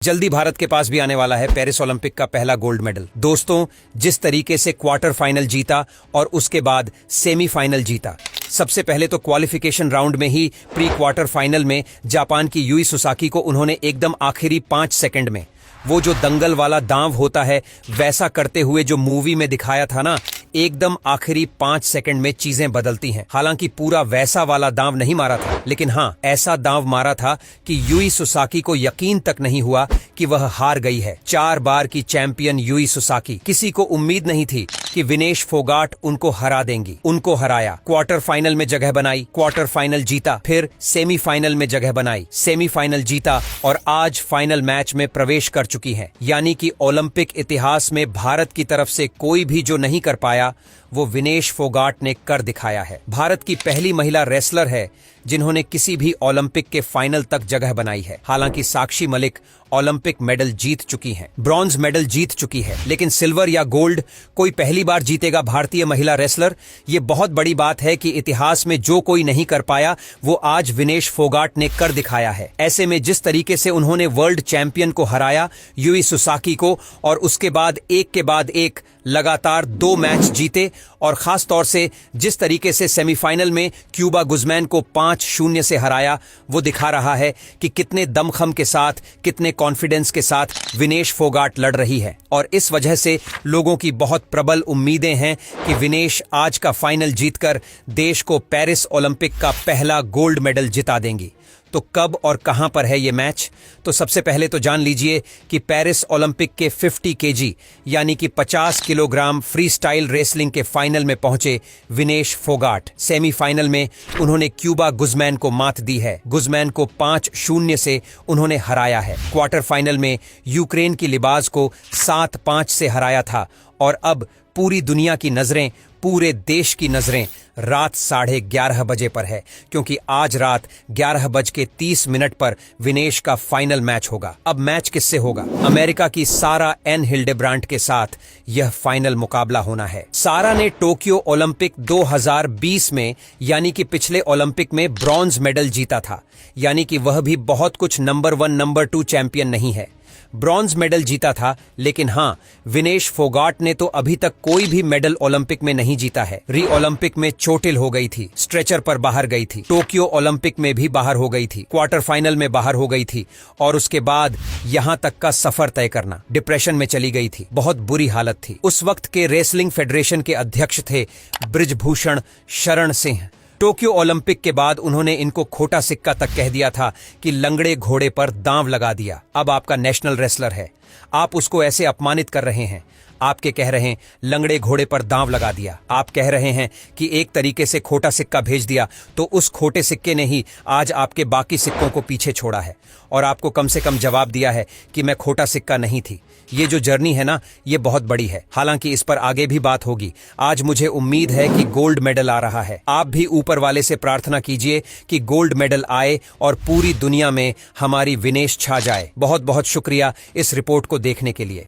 जल्दी भारत के पास भी आने वाला है पेरिस ओलंपिक का पहला गोल्ड मेडल। दोस्तों, जिस तरीके से क्वार्टर फाइनल जीता और उसके बाद सेमीफाइनल जीता, सबसे पहले तो क्वालिफिकेशन राउंड में ही प्री क्वार्टर फाइनल में जापान की यूई सुसाकी को उन्होंने एकदम आखिरी 5 सेकंड में वो जो दंगल वाला दांव होता है वैसा करते हुए जो मूवी में दिखाया था ना, एकदम आखिरी 5 सेकंड में चीजें बदलती हैं। हालांकि पूरा वैसा वाला दांव नहीं मारा था, लेकिन हाँ, ऐसा दांव मारा था कि यूई सुसाकी को यकीन तक नहीं हुआ कि वह हार गई है। 4 बार की चैंपियन यूई सुसाकी, किसी को उम्मीद नहीं थी कि विनेश फोगाट उनको हरा देंगी। उनको हराया, क्वार्टर फाइनल में जगह बनाई, क्वार्टर फाइनल जीता, फिर सेमीफाइनल में जगह बनाई, सेमीफाइनल जीता और आज फाइनल मैच में प्रवेश कर चुकी है। यानी कि ओलंपिक इतिहास में भारत की तरफ से कोई भी जो नहीं कर पाया वो विनेश फोगाट ने कर दिखाया है। भारत की पहली महिला रेसलर है जिन्होंने किसी भी ओलंपिक के फाइनल तक जगह बनाई है। हालांकि साक्षी मलिक ओलंपिक मेडल जीत चुकी हैं, ब्रॉन्ज मेडल जीत चुकी है, लेकिन सिल्वर या गोल्ड कोई पहली बार जीतेगा भारतीय महिला रेसलर। ये बहुत बड़ी बात है कि इतिहास में जो कोई नहीं कर पाया वो आज विनेश फोगाट ने कर दिखाया है। ऐसे में जिस तरीके से उन्होंने वर्ल्ड चैंपियन को हराया, यूई सुसाकी को, और उसके बाद एक के बाद एक लगातार 2 मैच जीते, और खास तौर से जिस तरीके से सेमीफाइनल में क्यूबा गुज़मैन को 5-0 से हराया, वो दिखा रहा है कि कितने दमखम के साथ, कितने कॉन्फिडेंस के साथ विनेश फोगाट लड़ रही है। और इस वजह से लोगों की बहुत प्रबल उम्मीदें हैं कि विनेश आज का फाइनल जीतकर देश को पेरिस ओलंपिक का पहला गोल्ड मेडल जिता देंगी। तो कब और कहां पर है ये मैच? तो सबसे पहले तो जान लीजिए कि पेरिस ओलंपिक के 50 केजी यानी कि 50 किलोग्राम फ्री स्टाइल रेसलिंग के फाइनल में पहुंचे विनेश फोगाट। सेमीफाइनल में उन्होंने क्यूबा गुज़मैन को मात दी है। गुज़मैन को 5-0 से उन्होंने हराया है। क्वार्टर फाइनल में यूक्रेन की लिबाज को 7-5 से हराया था। और अब पूरी दुनिया की नजरें, पूरे देश की नजरें रात 11:30 बजे पर है, क्योंकि आज रात 11:30 पर विनेश का फाइनल मैच होगा। अब मैच किससे होगा? अमेरिका की सारा एन हिल्डेब्रांट के साथ यह फाइनल मुकाबला होना है। सारा ने टोक्यो ओलंपिक 2020 में यानी कि पिछले ओलंपिक में ब्रॉन्ज मेडल जीता था, यानी कि वह भी बहुत कुछ नंबर 1 नंबर 2 चैंपियन नहीं है। ब्रॉन्ज मेडल जीता था, लेकिन हाँ, विनेश फोगाट ने तो अभी तक कोई भी मेडल ओलंपिक में नहीं जीता है। री ओलंपिक में चोटिल हो गई थी, स्ट्रेचर पर बाहर गई थी, टोक्यो ओलंपिक में भी बाहर हो गई थी, क्वार्टर फाइनल में बाहर हो गई थी, और उसके बाद यहां तक का सफर तय करना, डिप्रेशन में चली गई थी। बहुत बुरी हालत थी। उस वक्त के रेसलिंग फेडरेशन के अध्यक्ष थे बृजभूषण शरण सिंह। टोक्यो ओलंपिक के बाद उन्होंने इनको खोटा सिक्का तक कह दिया था कि लंगड़े घोड़े पर दांव लगा दिया। अब आपका नेशनल रेसलर है, आप उसको ऐसे अपमानित कर रहे हैं। आपके कह रहे हैं लंगड़े घोड़े पर दांव लगा दिया। आप कह रहे हैं कि एक तरीके से खोटा सिक्का भेज दिया, तो उस खोटे सिक्के ने ही आज आपके बाकी सिक्कों को पीछे छोड़ा है, और आपको कम से कम जवाब दिया है कि मैं खोटा सिक्का नहीं थी। ये जो जर्नी है ना, ये बहुत बड़ी है। हालांकि इस पर आगे भी बात होगी। आज मुझे उम्मीद है कि गोल्ड मेडल आ रहा है। आप भी ऊपर वाले से प्रार्थना कीजिए कि गोल्ड मेडल आए और पूरी दुनिया में हमारी विनेश छा जाए। बहुत बहुत शुक्रिया इस रिपोर्ट को देखने के लिए।